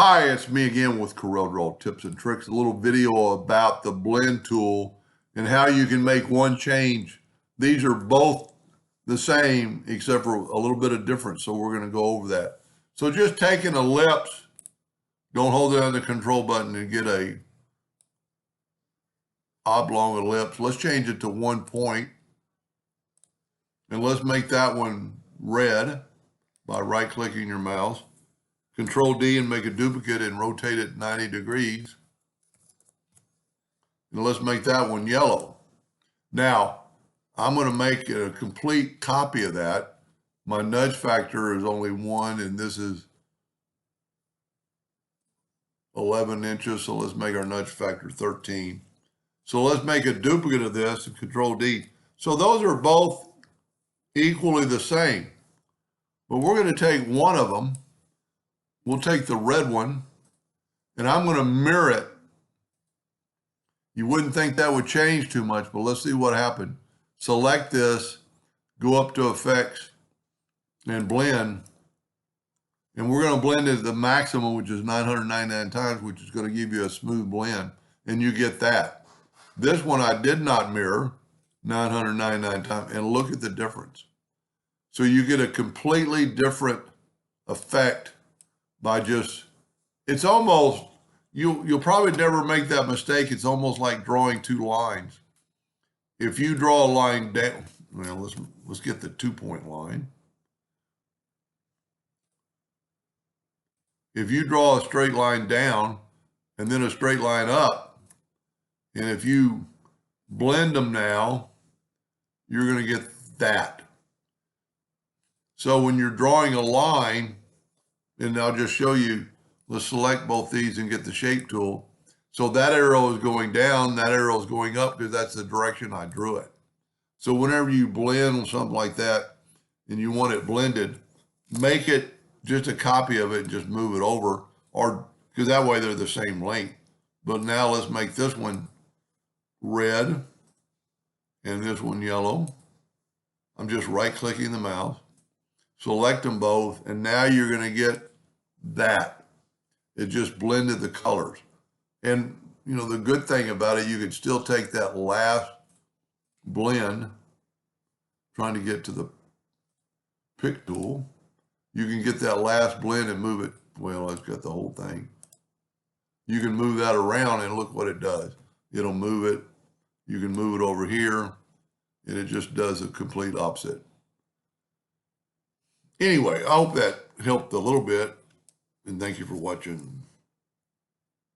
Hi, it's me again with Corel Draw Tips and Tricks, a little video about the blend tool and how you can make one change. These are both the same except for a little bit of difference, so we're going to go over that. So just take an ellipse, don't hold it on the control button and get a oblong ellipse. Let's change it to 1 point and let's make that one red by right-clicking your mouse. Control D and make a duplicate and rotate it 90 degrees. And let's make that one yellow. Now, I'm going to make a complete copy of that. My nudge factor is only 1, and this is 11 inches, so let's make our nudge factor 13. So let's make a duplicate of this and Control D. So those are both equally the same, but we're going to take one of them. We'll take the red one, and I'm going to mirror it. You wouldn't think that would change too much, but let's see what happened. Select this, go up to Effects, and Blend. And we're going to blend it at the maximum, which is 999 times, which is going to give you a smooth blend, and you get that. This one I did not mirror 999 times, and look at the difference. So you get a completely different effect by just, it's almost, you'll probably never make that mistake. It's almost like drawing two lines. If you draw a line down, well, let's get the 2-point line. If you draw a straight line down and then a straight line up, and if you blend them now, you're going to get that. So when you're drawing a line, and I'll just show you, let's select both these and get the shape tool. So that arrow is going down, that arrow is going up because that's the direction I drew it. So whenever you blend something like that and you want it blended, make it just a copy of it and just move it over, or because that way they're the same length. But now let's make this one red and this one yellow. I'm just right-clicking the mouse, select them both, and now you're going to get that. It just blended the colors. And you know, the good thing about it, you can still take that last blend, trying to get to the pick tool. You can get that last blend and move it. Well, let's get the whole thing. You can move that around and look what it does. It'll move it. You can move it over here and it just does a complete opposite. Anyway, I hope that helped a little bit, and thank you for watching.